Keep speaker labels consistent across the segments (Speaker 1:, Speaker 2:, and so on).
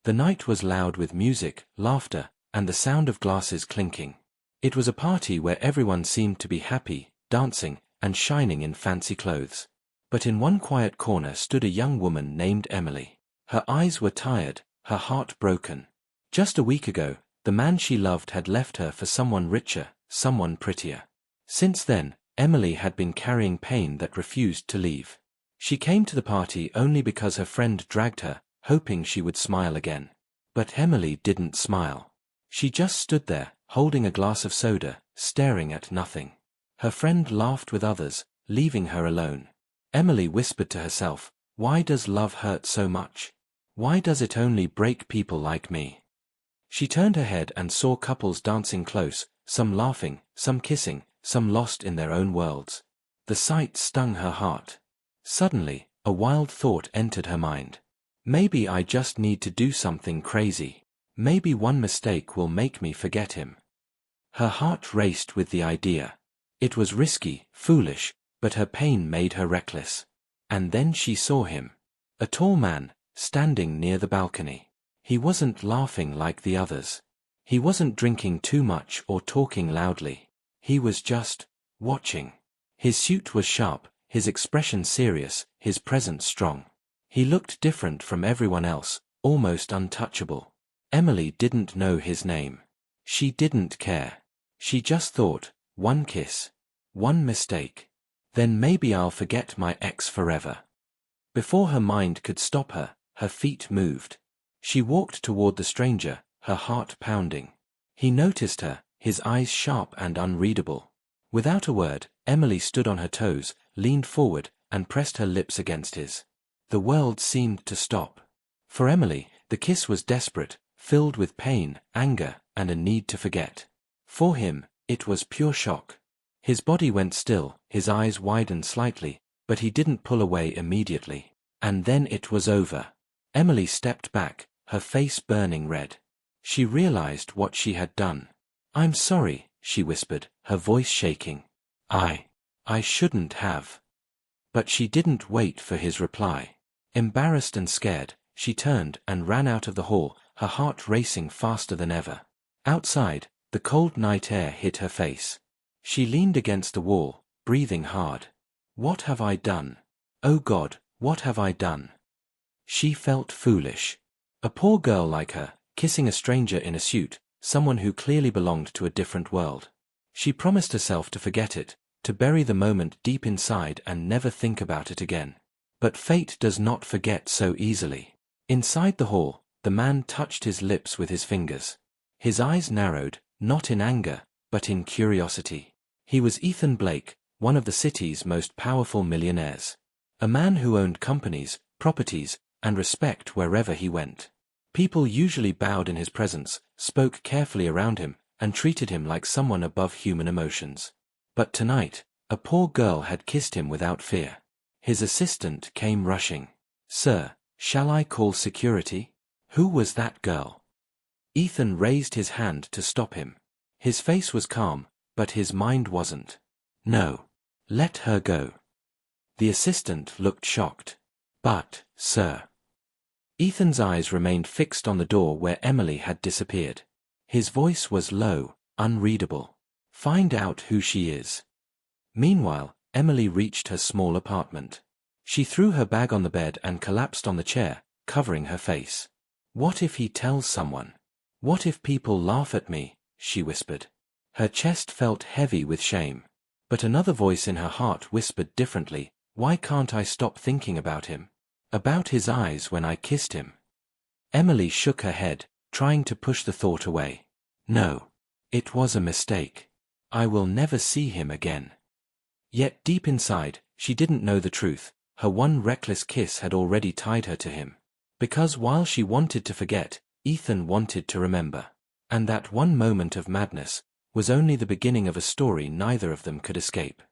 Speaker 1: The night was loud with music, laughter, and the sound of glasses clinking. It was a party where everyone seemed to be happy, dancing, and shining in fancy clothes. But in one quiet corner stood a young woman named Emily. Her eyes were tired, her heart broken. Just a week ago, the man she loved had left her for someone richer, someone prettier. Since then, Emily had been carrying pain that refused to leave. She came to the party only because her friend dragged her, hoping she would smile again. But Emily didn't smile. She just stood there, holding a glass of soda, staring at nothing. Her friend laughed with others, leaving her alone. Emily whispered to herself, "Why does love hurt so much? Why does it only break people like me?" She turned her head and saw couples dancing close, some laughing, some kissing, some lost in their own worlds. The sight stung her heart. Suddenly, a wild thought entered her mind. Maybe I just need to do something crazy. Maybe one mistake will make me forget him. Her heart raced with the idea. It was risky, foolish, but her pain made her reckless. And then she saw him. A tall man, standing near the balcony. He wasn't laughing like the others. He wasn't drinking too much or talking loudly. He was just watching. His suit was sharp, his expression serious, his presence strong. He looked different from everyone else, almost untouchable. Emily didn't know his name. She didn't care. She just thought, one kiss, one mistake. Then maybe I'll forget my ex forever. Before her mind could stop her, her feet moved. She walked toward the stranger, her heart pounding. He noticed her, his eyes sharp and unreadable. Without a word, Emily stood on her toes, leaned forward, and pressed her lips against his. The world seemed to stop. For Emily, the kiss was desperate, filled with pain, anger, and a need to forget. For him, it was pure shock. His body went still, his eyes widened slightly, but he didn't pull away immediately. And then it was over. Emily stepped back, her face burning red. She realized what she had done. "I'm sorry," she whispered, her voice shaking. I shouldn't have." But she didn't wait for his reply. Embarrassed and scared, she turned and ran out of the hall, her heart racing faster than ever. Outside, the cold night air hit her face. She leaned against the wall, breathing hard. What have I done? Oh God, what have I done? She felt foolish. A poor girl like her, kissing a stranger in a suit, someone who clearly belonged to a different world. She promised herself to forget it, to bury the moment deep inside and never think about it again. But fate does not forget so easily. Inside the hall, the man touched his lips with his fingers. His eyes narrowed, not in anger, but in curiosity. He was Ethan Blake, one of the city's most powerful millionaires. A man who owned companies, properties, and respect wherever he went. People usually bowed in his presence, spoke carefully around him, and treated him like someone above human emotions. But tonight, a poor girl had kissed him without fear. His assistant came rushing. "Sir, shall I call security?" Who was that girl? Ethan raised his hand to stop him. His face was calm, but his mind wasn't. "No. Let her go." The assistant looked shocked. "But, sir." Ethan's eyes remained fixed on the door where Emily had disappeared. His voice was low, unreadable. "Find out who she is." Meanwhile, Emily reached her small apartment. She threw her bag on the bed and collapsed on the chair, covering her face. "What if he tells someone? What if people laugh at me?" she whispered. Her chest felt heavy with shame. But another voice in her heart whispered differently, "Why can't I stop thinking about him? About his eyes when I kissed him?" Emily shook her head, trying to push the thought away. "No. It was a mistake. I will never see him again." Yet deep inside, she didn't know the truth. Her one reckless kiss had already tied her to him. Because while she wanted to forget, Ethan wanted to remember. And that one moment of madness was only the beginning of a story neither of them could escape.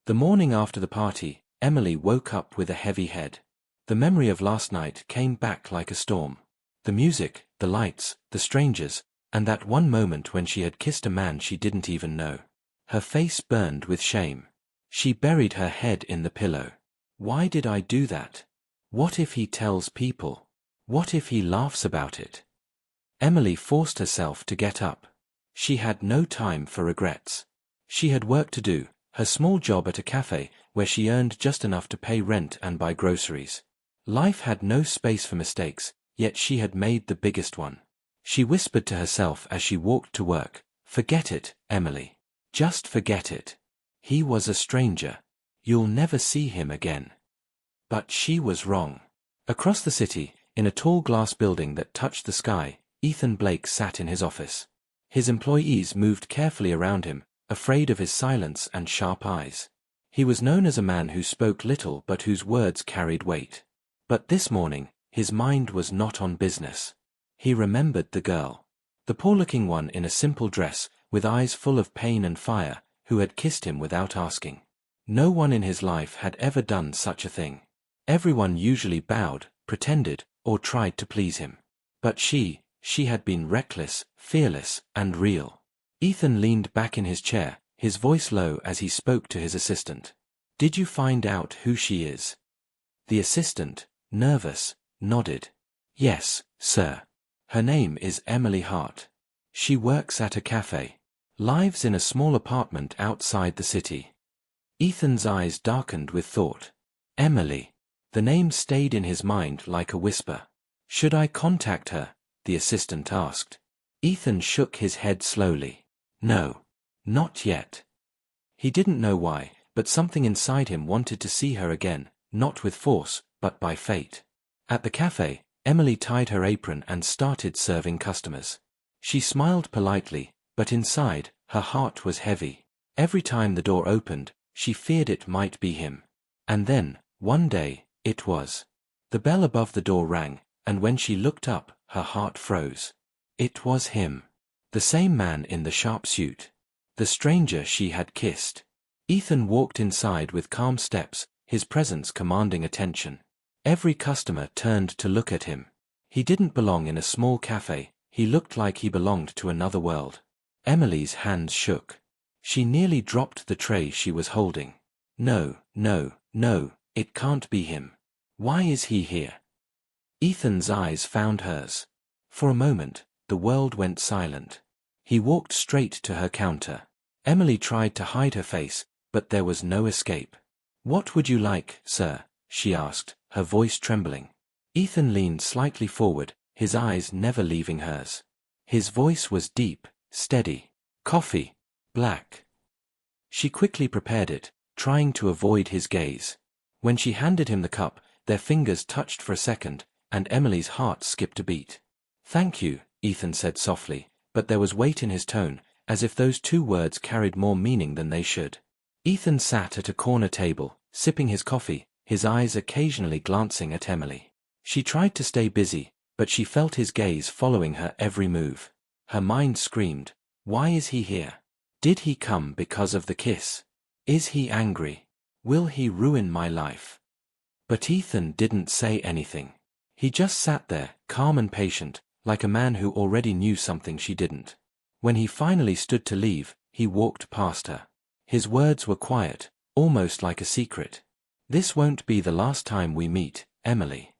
Speaker 1: The morning after the party, Emily woke up with a heavy head. The memory of last night came back like a storm. The music, the lights, the strangers, and that one moment when she had kissed a man she didn't even know. Her face burned with shame. She buried her head in the pillow. Why did I do that? What if he tells people? What if he laughs about it? Emily forced herself to get up. She had no time for regrets. She had work to do, her small job at a cafe, where she earned just enough to pay rent and buy groceries. Life had no space for mistakes, yet she had made the biggest one. She whispered to herself as she walked to work, "Forget it, Emily. Just forget it. He was a stranger. You'll never see him again." But she was wrong. Across the city, in a tall glass building that touched the sky, Ethan Blake sat in his office. His employees moved carefully around him, afraid of his silence and sharp eyes. He was known as a man who spoke little but whose words carried weight. But this morning, his mind was not on business. He remembered the girl. The poor-looking one in a simple dress, with eyes full of pain and fire, who had kissed him without asking. No one in his life had ever done such a thing. Everyone usually bowed, pretended, or tried to please him. But she had been reckless, fearless, and real. Ethan leaned back in his chair, his voice low as he spoke to his assistant. "Did you find out who she is?" The assistant, nervous, nodded. "Yes, sir. Her name is Emily Hart. She works at a cafe. Lives in a small apartment outside the city." Ethan's eyes darkened with thought. Emily. The name stayed in his mind like a whisper. "Should I contact her?" the assistant asked. Ethan shook his head slowly. No. Not yet. He didn't know why, but something inside him wanted to see her again, not with force, but by fate. At the cafe, Emily tied her apron and started serving customers. She smiled politely, but inside, her heart was heavy. Every time the door opened, she feared it might be him. And then, one day, it was. The bell above the door rang, and when she looked up, her heart froze. It was him. The same man in the sharp suit. The stranger she had kissed. Ethan walked inside with calm steps, his presence commanding attention. Every customer turned to look at him. He didn't belong in a small cafe, he looked like he belonged to another world. Emily's hands shook. She nearly dropped the tray she was holding. No, it can't be him. Why is he here? Ethan's eyes found hers. For a moment, the world went silent. He walked straight to her counter. Emily tried to hide her face, but there was no escape. "What would you like, sir?" she asked, her voice trembling. Ethan leaned slightly forward, his eyes never leaving hers. His voice was deep, steady. "Coffee. Black." She quickly prepared it, trying to avoid his gaze. When she handed him the cup, their fingers touched for a second, and Emily's heart skipped a beat. "Thank you," Ethan said softly, but there was weight in his tone, as if those two words carried more meaning than they should. Ethan sat at a corner table, sipping his coffee, his eyes occasionally glancing at Emily. She tried to stay busy, but she felt his gaze following her every move. Her mind screamed, "Why is he here? Did he come because of the kiss? Is he angry? Will he ruin my life?" But Ethan didn't say anything. He just sat there, calm and patient, like a man who already knew something she didn't. When he finally stood to leave, he walked past her. His words were quiet, almost like a secret. "This won't be the last time we meet, Emily."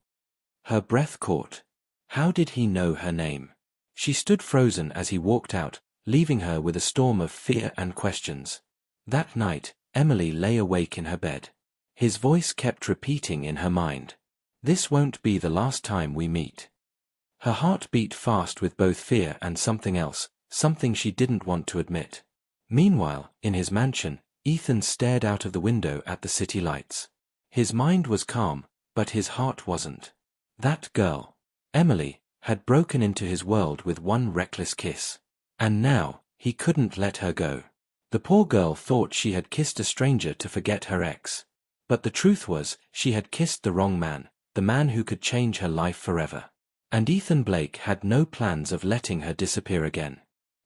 Speaker 1: Her breath caught. How did he know her name? She stood frozen as he walked out, leaving her with a storm of fear and questions. That night, Emily lay awake in her bed. His voice kept repeating in her mind. "This won't be the last time we meet." Her heart beat fast with both fear and something else, something she didn't want to admit. Meanwhile, in his mansion, Ethan stared out of the window at the city lights. His mind was calm, but his heart wasn't. That girl, Emily, had broken into his world with one reckless kiss. And now, he couldn't let her go. The poor girl thought she had kissed a stranger to forget her ex. But the truth was, she had kissed the wrong man, the man who could change her life forever. And Ethan Blake had no plans of letting her disappear again.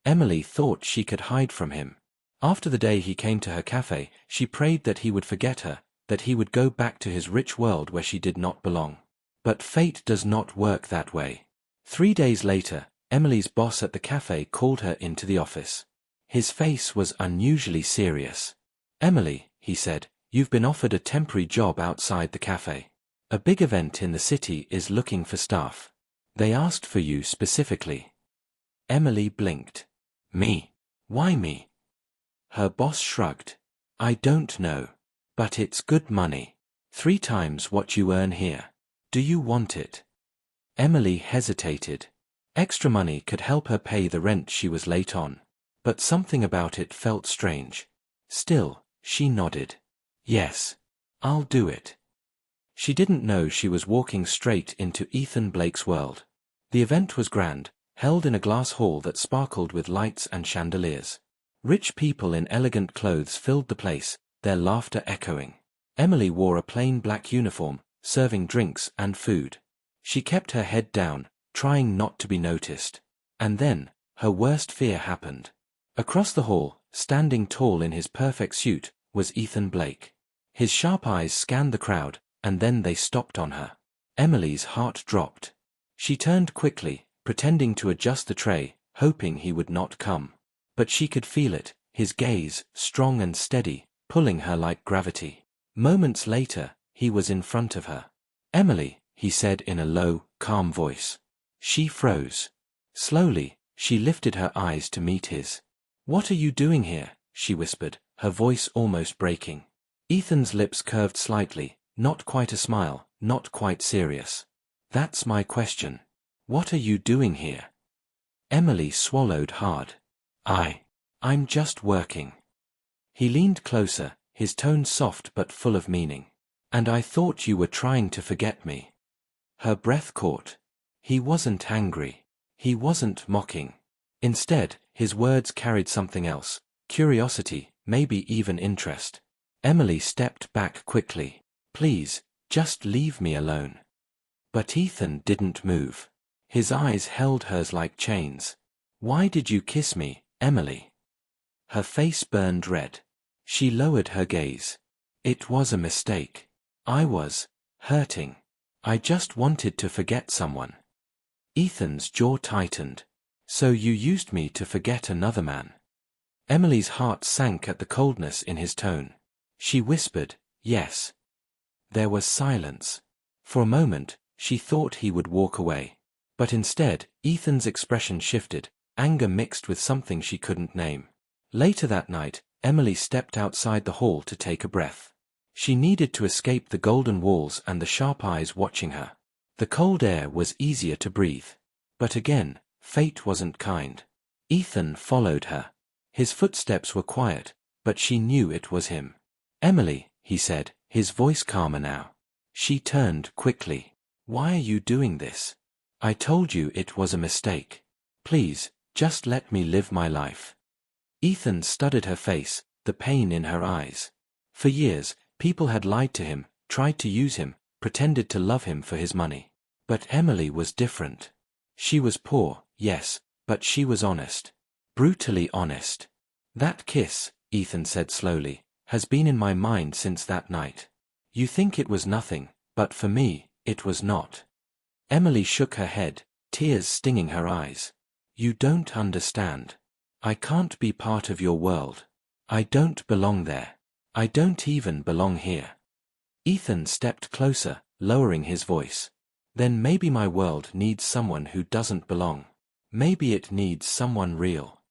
Speaker 1: Emily thought she could hide from him. After the day he came to her cafe, she prayed that he would forget her, that he would go back to his rich world where she did not belong. But fate does not work that way. 3 days later, Emily's boss at the cafe called her into the office. His face was unusually serious. "Emily," he said, "you've been offered a temporary job outside the cafe." A big event in the city is looking for staff. They asked for you specifically. Emily blinked. Me? Why me? Her boss shrugged. I don't know. But it's good money. 3 times what you earn here. Do you want it? Emily hesitated. Extra money could help her pay the rent she was late on. But something about it felt strange. Still, she nodded. Yes. I'll do it. She didn't know she was walking straight into Ethan Blake's world. The event was grand, held in a glass hall that sparkled with lights and chandeliers. Rich people in elegant clothes filled the place, their laughter echoing. Emily wore a plain black uniform, serving drinks and food. She kept her head down, trying not to be noticed. And then, her worst fear happened. Across the hall, standing tall in his perfect suit, was Ethan Blake. His sharp eyes scanned the crowd, and then they stopped on her. Emily's heart dropped. She turned quickly, pretending to adjust the tray, hoping he would not come. But she could feel it, his gaze, strong and steady, pulling her like gravity. Moments later, he was in front of her. Emily, he said in a low, calm voice. She froze. Slowly, she lifted her eyes to meet his. What are you doing here? She whispered, her voice almost breaking. Ethan's lips curved slightly, not quite a smile, not quite serious. That's my question. What are you doing here? Emily swallowed hard. I'm just working. He leaned closer, his tone soft but full of meaning. And I thought you were trying to forget me. Her breath caught. He wasn't angry. He wasn't mocking. Instead, his words carried something else, curiosity, maybe even interest. Emily stepped back quickly. Please, just leave me alone. But Ethan didn't move. His eyes held hers like chains. Why did you kiss me, Emily? Her face burned red. She lowered her gaze. It was a mistake. I was hurting. I just wanted to forget someone. Ethan's jaw tightened. So you used me to forget another man. Emily's heart sank at the coldness in his tone. She whispered, yes. There was silence. For a moment, she thought he would walk away. But instead, Ethan's expression shifted, anger mixed with something she couldn't name. Later that night, Emily stepped outside the hall to take a breath. She needed to escape the golden walls and the sharp eyes watching her. The cold air was easier to breathe. But again, fate wasn't kind. Ethan followed her. His footsteps were quiet, but she knew it was him. Emily, he said, his voice calmer now. She turned quickly. Why are you doing this? I told you it was a mistake. Please, just let me live my life. Ethan studied her face, the pain in her eyes. For years, people had lied to him, tried to use him, pretended to love him for his money. But Emily was different. She was poor, yes, but she was honest. Brutally honest. That kiss, Ethan said slowly, has been in my mind since that night. You think it was nothing, but for me, it was not. Emily shook her head, tears stinging her eyes. You don't understand. I can't be part of your world. I don't belong there. I don't even belong here. Ethan stepped closer, lowering his voice. Then maybe my world needs someone who doesn't belong. Maybe it needs someone real.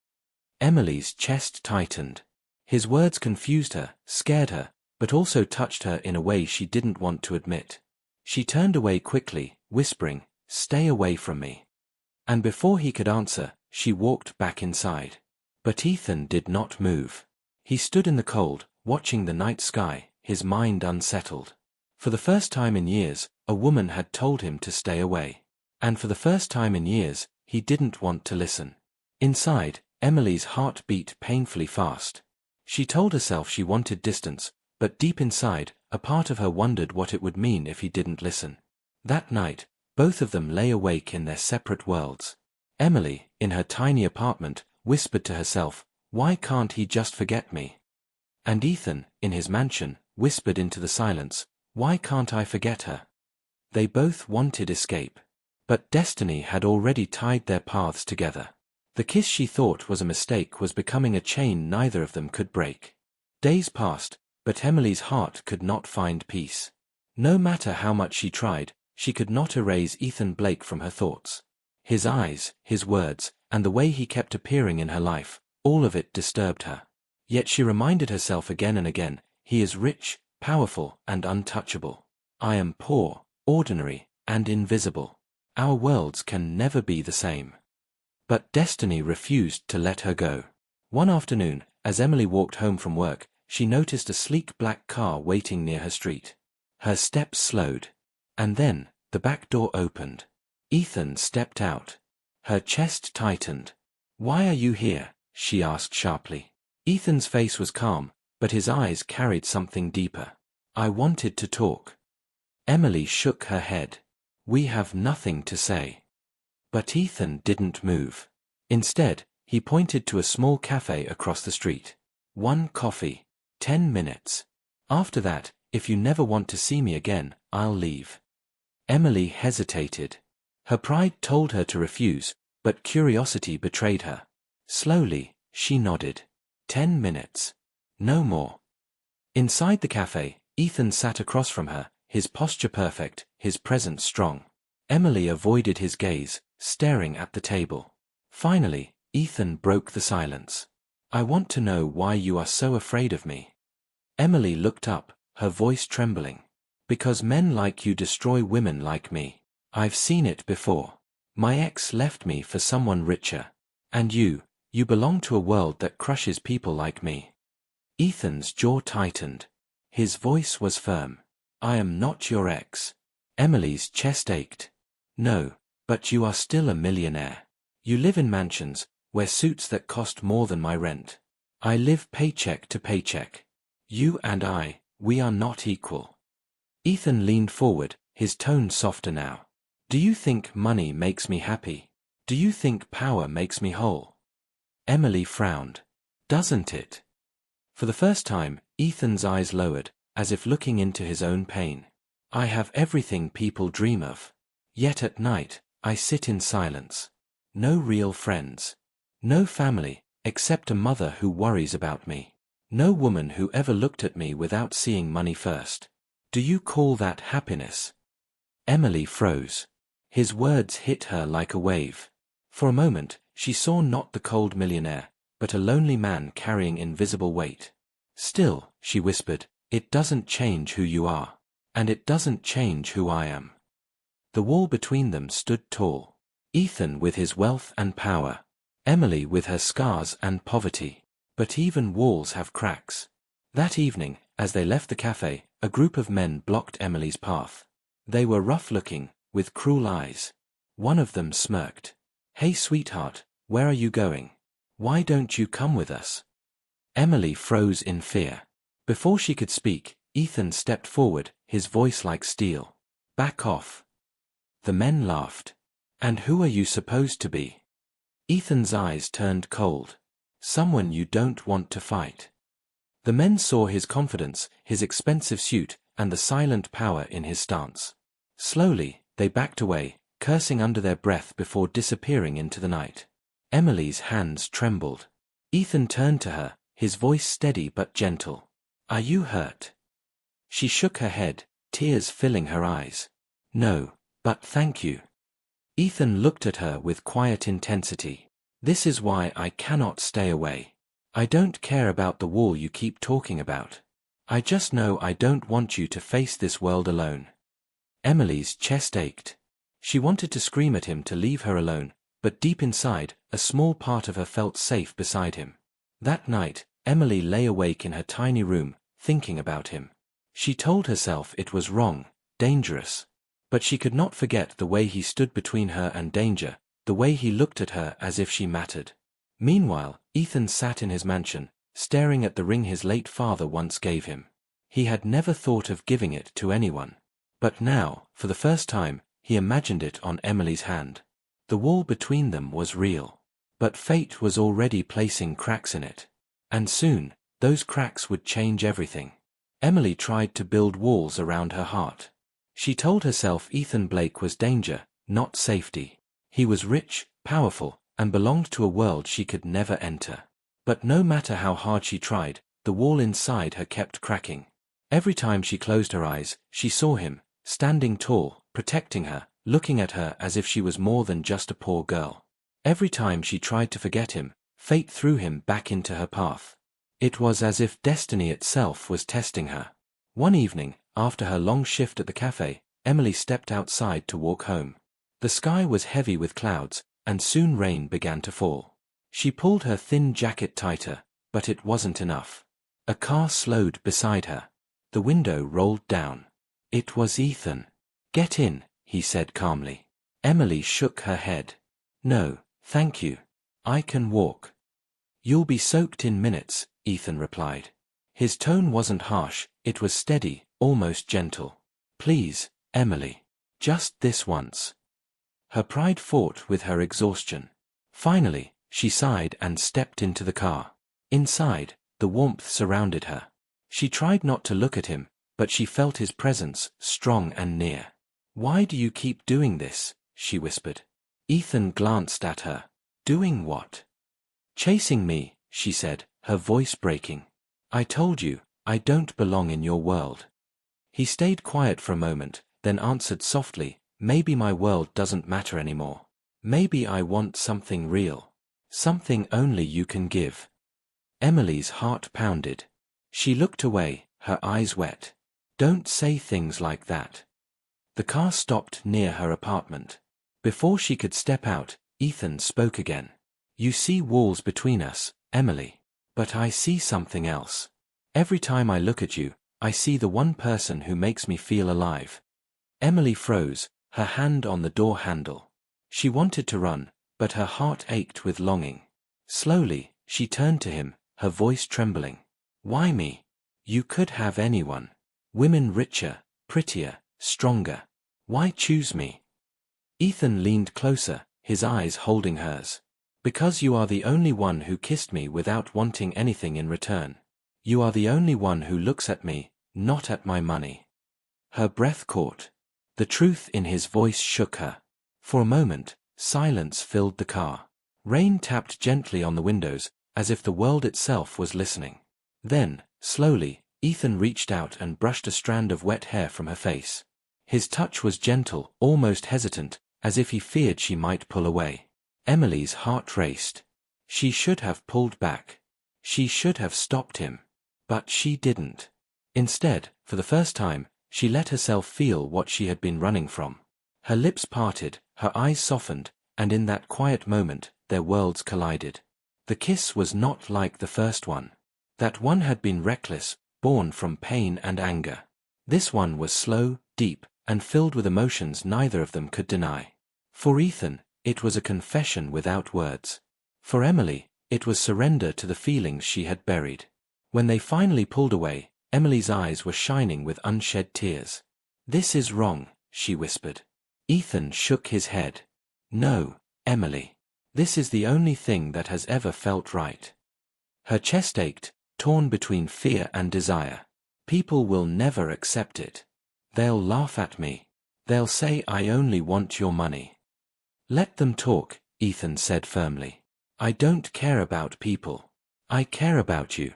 Speaker 1: Emily's chest tightened. His words confused her, scared her, but also touched her in a way she didn't want to admit. She turned away quickly, whispering, "Stay away from me." And before he could answer, she walked back inside. But Ethan did not move. He stood in the cold, watching the night sky, his mind unsettled. For the first time in years, a woman had told him to stay away. And for the first time in years, he didn't want to listen. Inside, Emily's heart beat painfully fast. She told herself she wanted distance, but deep inside, a part of her wondered what it would mean if he didn't listen. That night, both of them lay awake in their separate worlds. Emily, in her tiny apartment, whispered to herself, "Why can't he just forget me?" And Ethan, in his mansion, whispered into the silence, "Why can't I forget her?" They both wanted escape. But destiny had already tied their paths together. The kiss she thought was a mistake was becoming a chain neither of them could break. Days passed, but Emily's heart could not find peace. No matter how much she tried, she could not erase Ethan Blake from her thoughts. His eyes, his words, and the way he kept appearing in her life, all of it disturbed her. Yet she reminded herself again and again, he is rich, powerful, and untouchable. I am poor, ordinary, and invisible. Our worlds can never be the same. But destiny refused to let her go. One afternoon, as Emily walked home from work, she noticed a sleek black car waiting near her street. Her steps slowed. And then, the back door opened. Ethan stepped out. Her chest tightened. "Why are you here?" she asked sharply. Ethan's face was calm, but his eyes carried something deeper. "I wanted to talk." Emily shook her head. "We have nothing to say." But Ethan didn't move. Instead, he pointed to a small cafe across the street. "1 coffee. 10 minutes. After that, if you never want to see me again, I'll leave." Emily hesitated. Her pride told her to refuse, but curiosity betrayed her. Slowly, she nodded. 10 minutes. No more. Inside the cafe, Ethan sat across from her, his posture perfect, his presence strong. Emily avoided his gaze, staring at the table. Finally, Ethan broke the silence. "I want to know why you are so afraid of me." Emily looked up, her voice trembling. "Because men like you destroy women like me. I've seen it before. My ex left me for someone richer. And you belong to a world that crushes people like me." Ethan's jaw tightened. His voice was firm. "I am not your ex." Emily's chest ached. "No, but you are still a millionaire. You live in mansions, wear suits that cost more than my rent. I live paycheck to paycheck. You and I, we are not equal." Ethan leaned forward, his tone softer now. "Do you think money makes me happy? Do you think power makes me whole?" Emily frowned. "Doesn't it?" For the first time, Ethan's eyes lowered, as if looking into his own pain. "I have everything people dream of. Yet at night, I sit in silence. No real friends. No family, except a mother who worries about me. No woman who ever looked at me without seeing money first. Do you call that happiness?" Emily froze. His words hit her like a wave. For a moment, she saw not the cold millionaire, but a lonely man carrying invisible weight. "Still," she whispered, "it doesn't change who you are. And it doesn't change who I am." The wall between them stood tall. Ethan with his wealth and power. Emily with her scars and poverty. But even walls have cracks. That evening, as they left the cafe, a group of men blocked Emily's path. They were rough-looking, with cruel eyes. One of them smirked. "Hey sweetheart, where are you going? Why don't you come with us?" Emily froze in fear. Before she could speak, Ethan stepped forward, his voice like steel. "Back off." The men laughed. "And who are you supposed to be?" Ethan's eyes turned cold. "Someone you don't want to fight." The men saw his confidence, his expensive suit, and the silent power in his stance. Slowly, they backed away, cursing under their breath before disappearing into the night. Emily's hands trembled. Ethan turned to her, his voice steady but gentle. "Are you hurt?" She shook her head, tears filling her eyes. "No, but thank you." Ethan looked at her with quiet intensity. "This is why I cannot stay away. I don't care about the wall you keep talking about. I just know I don't want you to face this world alone." Emily's chest ached. She wanted to scream at him to leave her alone, but deep inside, a small part of her felt safe beside him. That night, Emily lay awake in her tiny room, thinking about him. She told herself it was wrong, dangerous. But she could not forget the way he stood between her and danger, the way he looked at her as if she mattered. Meanwhile, Ethan sat in his mansion, staring at the ring his late father once gave him. He had never thought of giving it to anyone. But now, for the first time, he imagined it on Emily's hand. The wall between them was real. But fate was already placing cracks in it. And soon, those cracks would change everything. Emily tried to build walls around her heart. She told herself Ethan Blake was danger, not safety. He was rich, powerful, and belonged to a world she could never enter. But no matter how hard she tried, the wall inside her kept cracking. Every time she closed her eyes, she saw him, standing tall, protecting her, looking at her as if she was more than just a poor girl. Every time she tried to forget him, fate threw him back into her path. It was as if destiny itself was testing her. One evening, after her long shift at the cafe, Emily stepped outside to walk home. The sky was heavy with clouds, and soon rain began to fall. She pulled her thin jacket tighter, but it wasn't enough. A car slowed beside her. The window rolled down. It was Ethan. "Get in," he said calmly. Emily shook her head. "No, thank you. I can walk." "You'll be soaked in minutes," Ethan replied. His tone wasn't harsh, it was steady, almost gentle. "Please, Emily. Just this once." Her pride fought with her exhaustion. Finally, she sighed and stepped into the car. Inside, the warmth surrounded her. She tried not to look at him, but she felt his presence, strong and near. "Why do you keep doing this?" she whispered. Ethan glanced at her. "Doing what?" "Chasing me," she said, her voice breaking. "I told you, I don't belong in your world." He stayed quiet for a moment, then answered softly, "Maybe my world doesn't matter anymore. Maybe I want something real. Something only you can give." Emily's heart pounded. She looked away, her eyes wet. "Don't say things like that." The car stopped near her apartment. Before she could step out, Ethan spoke again. "You see walls between us, Emily. But I see something else. Every time I look at you, I see the one person who makes me feel alive." Emily froze, her hand on the door handle. She wanted to run, but her heart ached with longing. Slowly, she turned to him, her voice trembling. "Why me? You could have anyone. Women richer, prettier, stronger. Why choose me?" Ethan leaned closer, his eyes holding hers. "Because you are the only one who kissed me without wanting anything in return. You are the only one who looks at me, not at my money." Her breath caught. The truth in his voice shook her. For a moment, silence filled the car. Rain tapped gently on the windows, as if the world itself was listening. Then, slowly, Ethan reached out and brushed a strand of wet hair from her face. His touch was gentle, almost hesitant, as if he feared she might pull away. Emily's heart raced. She should have pulled back. She should have stopped him. But she didn't. Instead, for the first time, she let herself feel what she had been running from. Her lips parted, her eyes softened, and in that quiet moment, their worlds collided. The kiss was not like the first one. That one had been reckless, born from pain and anger. This one was slow, deep, and filled with emotions neither of them could deny. For Ethan, it was a confession without words. For Emily, it was surrender to the feelings she had buried. When they finally pulled away, Emily's eyes were shining with unshed tears. "This is wrong," she whispered. Ethan shook his head. "No, Emily. This is the only thing that has ever felt right." Her chest ached, torn between fear and desire. "People will never accept it. They'll laugh at me. They'll say I only want your money." "Let them talk," Ethan said firmly. "I don't care about people. I care about you."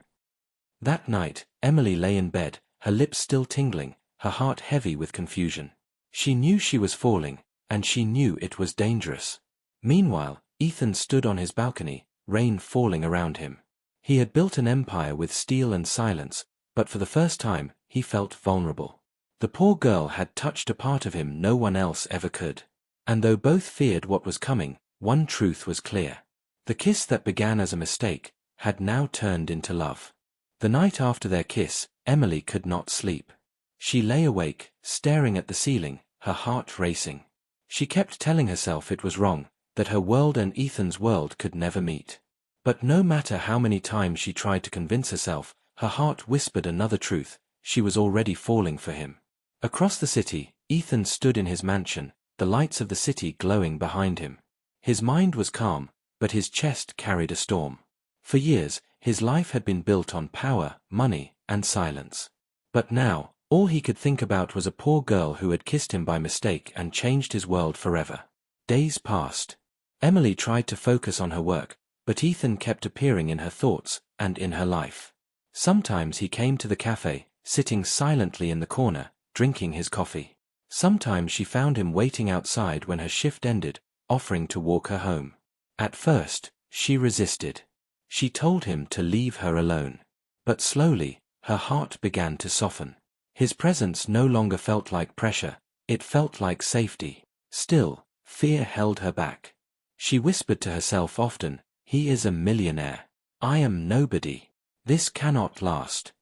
Speaker 1: That night, Emily lay in bed, her lips still tingling, her heart heavy with confusion. She knew she was falling, and she knew it was dangerous. Meanwhile, Ethan stood on his balcony, rain falling around him. He had built an empire with steel and silence, but for the first time, he felt vulnerable. The poor girl had touched a part of him no one else ever could. And though both feared what was coming, one truth was clear. The kiss that began as a mistake had now turned into love. The night after their kiss, Emily could not sleep. She lay awake, staring at the ceiling, her heart racing. She kept telling herself it was wrong, that her world and Ethan's world could never meet. But no matter how many times she tried to convince herself, her heart whispered another truth: she was already falling for him. Across the city, Ethan stood in his mansion, the lights of the city glowing behind him. His mind was calm, but his chest carried a storm. For years, his life had been built on power, money, and silence. But now, all he could think about was a poor girl who had kissed him by mistake and changed his world forever. Days passed. Emily tried to focus on her work, but Ethan kept appearing in her thoughts and in her life. Sometimes he came to the cafe, sitting silently in the corner, drinking his coffee. Sometimes she found him waiting outside when her shift ended, offering to walk her home. At first, she resisted. She told him to leave her alone. But slowly, her heart began to soften. His presence no longer felt like pressure, it felt like safety. Still, fear held her back. She whispered to herself often, "He is a millionaire. I am nobody. This cannot last."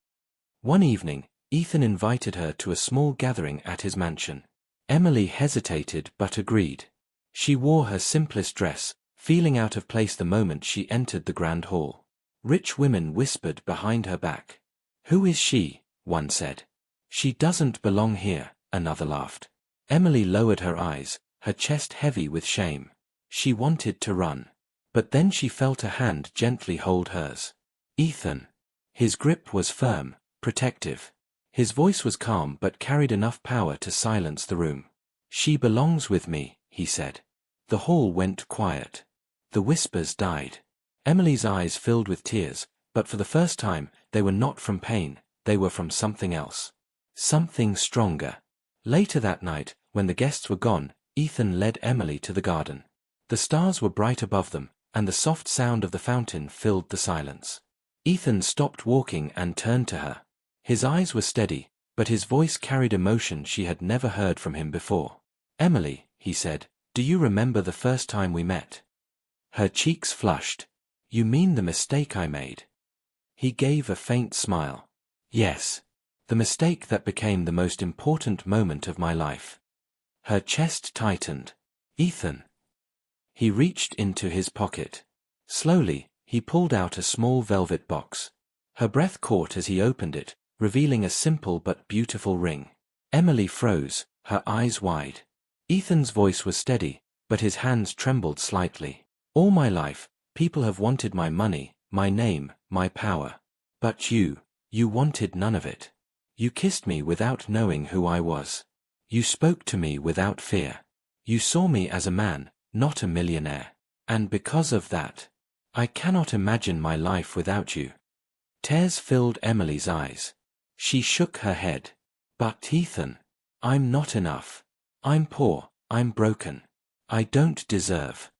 Speaker 1: One evening, Ethan invited her to a small gathering at his mansion. Emily hesitated but agreed. She wore her simplest dress, feeling out of place the moment she entered the grand hall. Rich women whispered behind her back. "Who is she?" one said. "She doesn't belong here," another laughed. Emily lowered her eyes, her chest heavy with shame. She wanted to run. But then she felt a hand gently hold hers. Ethan. His grip was firm, protective. His voice was calm but carried enough power to silence the room. "She belongs with me," he said. The hall went quiet. The whispers died. Emily's eyes filled with tears, but for the first time, they were not from pain, they were from something else. Something stronger. Later that night, when the guests were gone, Ethan led Emily to the garden. The stars were bright above them, and the soft sound of the fountain filled the silence. Ethan stopped walking and turned to her. His eyes were steady, but his voice carried emotion she had never heard from him before. "Emily," he said, "do you remember the first time we met?" Her cheeks flushed. "You mean the mistake I made?" He gave a faint smile. "Yes. The mistake that became the most important moment of my life." Her chest tightened. "Ethan." He reached into his pocket. Slowly, he pulled out a small velvet box. Her breath caught as he opened it, revealing a simple but beautiful ring. Emily froze, her eyes wide. Ethan's voice was steady, but his hands trembled slightly. "All my life, people have wanted my money, my name, my power. But you wanted none of it. You kissed me without knowing who I was. You spoke to me without fear. You saw me as a man, not a millionaire. And because of that, I cannot imagine my life without you." Tears filled Emily's eyes. She shook her head. "But Ethan, I'm not enough. I'm poor, I'm broken. I don't deserve."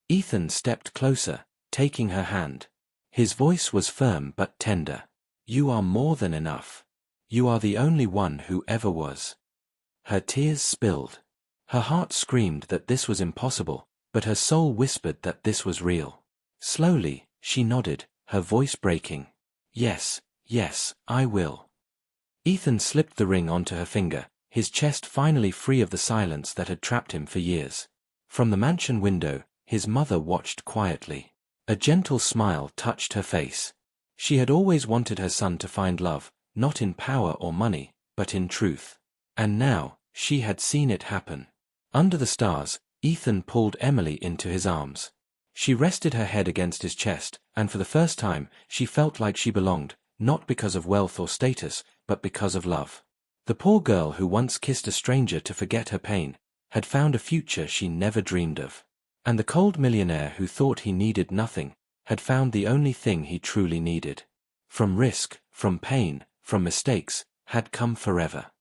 Speaker 1: Ethan stepped closer, taking her hand. His voice was firm but tender. "You are more than enough. You are the only one who ever was." Her tears spilled. Her heart screamed that this was impossible, but her soul whispered that this was real. Slowly, she nodded, her voice breaking. "Yes, yes, I will." Ethan slipped the ring onto her finger, his chest finally free of the silence that had trapped him for years. From the mansion window, his mother watched quietly. A gentle smile touched her face. She had always wanted her son to find love, not in power or money, but in truth. And now, she had seen it happen. Under the stars, Ethan pulled Emily into his arms. She rested her head against his chest, and for the first time, she felt like she belonged, not because of wealth or status, but because of love. The poor girl who once kissed a stranger to forget her pain, had found a future she never dreamed of. And the cold millionaire who thought he needed nothing, had found the only thing he truly needed. From risk, from pain, from mistakes, had come forever.